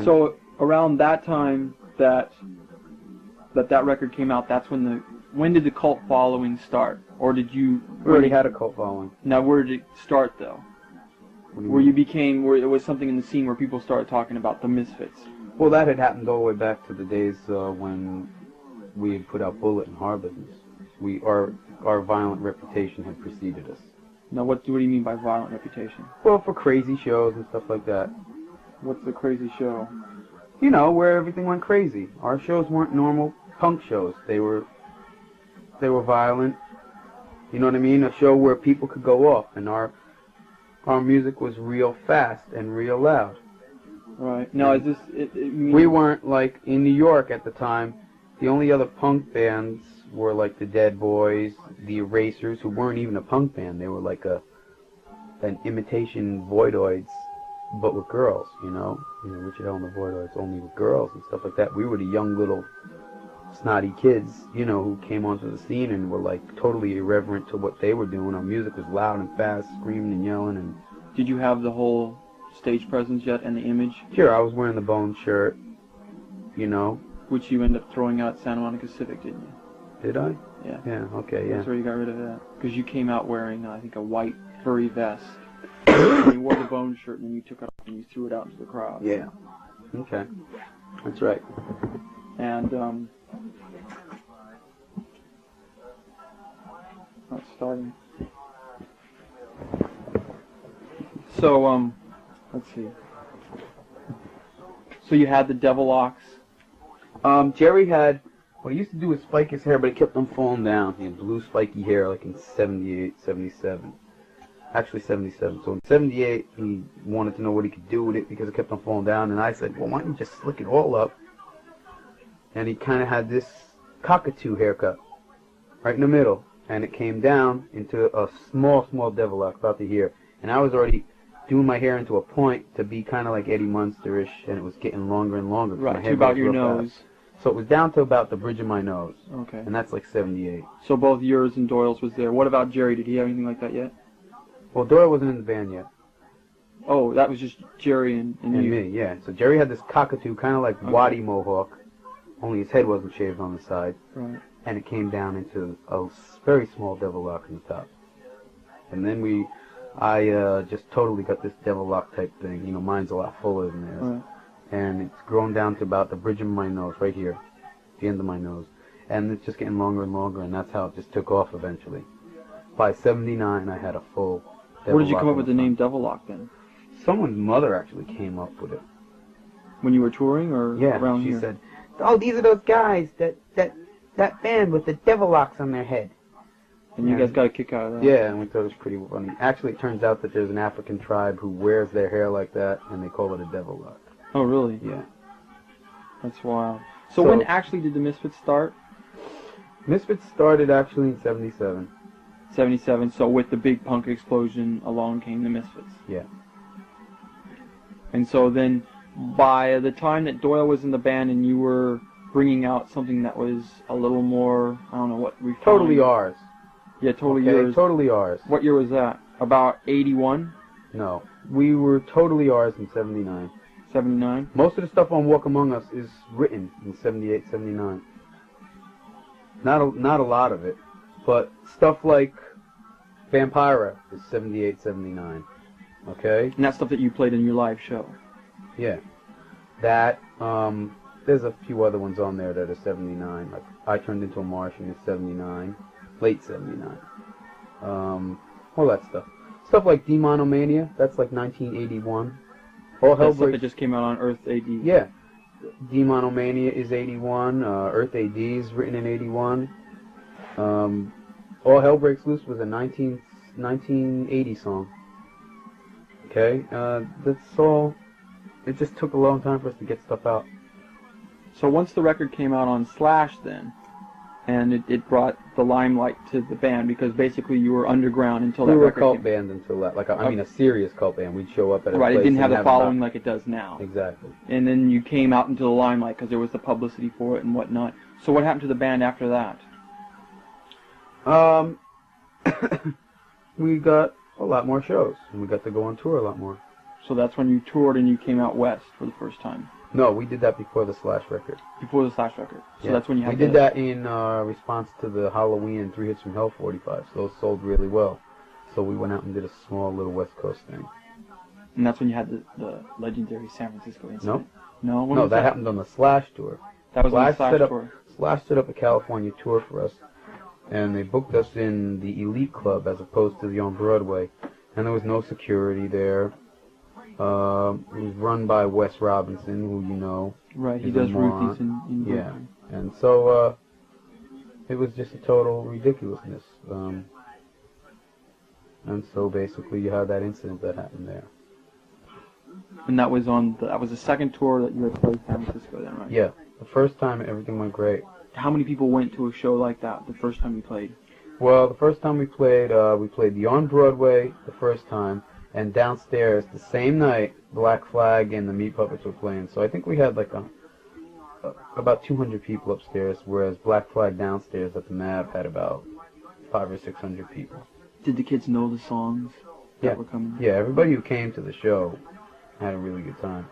So around that time that record came out, that's when did the cult following start? Or did you... We already had a cult following. Now, where did it start, though? Where it was something in the scene where people started talking about the Misfits? Well, that had happened all the way back to the days when we had put out Bullet and Hard Business. Our violent reputation had preceded us. Now, what do you mean by violent reputation? Well, for crazy shows and stuff like that. What's the crazy show? You know, where everything went crazy. Our shows weren't normal punk shows. They were violent. You know what I mean? A show where people could go off, and our music was real fast and real loud. Right. Now, is this... We weren't, like, in New York at the time. The only other punk bands were, like, the Dead Boys, the Erasers, who weren't even a punk band. They were, like, an imitation Voidoids, but with girls, you know? Richard Hell and the Voidoids, only with girls and stuff like that. We were the young little snotty kids, who came onto the scene and were, like, totally irreverent to what they were doing. Our music was loud and fast, screaming and yelling. And did you have the whole stage presence yet and the image? Sure, I was wearing the Bone shirt, Which you ended up throwing out at Santa Monica Civic, didn't you? Did I? Yeah. Yeah, okay, yeah. That's where you got rid of that. Because you came out wearing, I think, a white furry vest. And you wore the Bone shirt, and then you took it off and you threw it out into the crowd. Yeah. Okay. That's right. And, not starting. So, let's see. So you had the devilocks. Jerry had, what he used to do was spike his hair, but it kept on falling down. He had blue spiky hair like in 78, 77. Actually 77. So in 78, he wanted to know what he could do with it because it kept on falling down. And I said, well, why don't you just slick it all up? And he kind of had this cockatoo haircut right in the middle. And it came down into a small devilock about to here. And I was already doing my hair into a point to be kind of like Eddie Munster-ish, and it was getting longer and longer. Right, to about your nose. Fast. So it was down to about the bridge of my nose. Okay. And that's like 78. So both yours and Doyle's was there. What about Jerry? Did he have anything like that yet? Well, Doyle wasn't in the band yet. Oh, that was just Jerry and you? And me, yeah. So Jerry had this cockatoo, kind of like Waddy mohawk, only his head wasn't shaved on the side. Right. And it came down into a very small devilock in the top. And then I just totally got this devilock type thing. Mine's a lot fuller than theirs. Right. And it's grown down to about the bridge of my nose, right here, the end of my nose. And it's just getting longer and longer, and that's how it just took off eventually. By 79, I had a full devilock. Where did you come up with the name Devilock then? Someone's mother actually came up with it. When you were touring or around here? Yeah, she said, oh, these are those guys, that band with the devilocks on their head. And you guys got a kick out of that? Yeah, and we thought it was pretty funny. Actually, it turns out that there's an African tribe who wears their hair like that, and they call it a devilock. Oh, really? Yeah. That's wild. So when actually did the Misfits start? Misfits started actually in 77. 77, so with the big punk explosion along came the Misfits. Yeah. And so then, by the time that Doyle was in the band and you were bringing out something that was a little more, I don't know what we Totally ours. Yeah, totally yours. Totally ours. What year was that? About 81? No. We were totally ours in 79. 79? Most of the stuff on Walk Among Us is written in 78, 79. Not a lot of it. But stuff like Vampira is 78, 79. Okay? And that's stuff that you played in your live show? Yeah. That, there's a few other ones on there that are 79. Like, I Turned Into a Martian is 79. Late 79. All that stuff. Stuff like Demonomania, that's like 1981. All Hell Breaks... Breaks... that just came out on Earth AD. Yeah. Demonomania is 81. Earth AD is written in 81. All Hell Breaks Loose was a 1980 song. Okay? That's all... It just took a long time for us to get stuff out. So once the record came out on Slash then, and it brought the limelight to the band, because basically you were underground until that record We were a cult band until that, a serious cult band. We'd show up at a place. Right, it didn't have the following like it does now. Exactly. And then you came out into the limelight because there was the publicity for it and whatnot. So what happened to the band after that? We got a lot more shows, and we got to go on tour a lot more. So that's when you toured and you came out west for the first time. No, we did that before the Slash record. Before the Slash record. So Yeah. that's when you had We did that in response to the Halloween and 3 Hits from Hell 45. So those sold really well. So we went out and did a small little West Coast thing. And that's when you had the legendary San Francisco incident. No? When No, was that happened on the Slash tour. That was on the Slash tour. Slash set up a California tour for us, and they booked us in the Elite Club as opposed to the on Broadway, and there was no security there. It was run by Wes Robinson, who you know. Right, he does Ruthie's in Yeah, Brooklyn. and so it was just a total ridiculousness. And so basically you had that incident that happened there. And that was the second tour that you had played San Francisco then, right? Yeah, the first time everything went great. How many people went to a show like that the first time you played? Well, the first time we played the on Broadway the first time, and downstairs the same night, Black Flag and the Meat Puppets were playing. So I think we had like about 200 people upstairs, whereas Black Flag downstairs at the MAB had about 500 or 600 people. Did the kids know the songs that were coming? Yeah, everybody who came to the show had a really good time.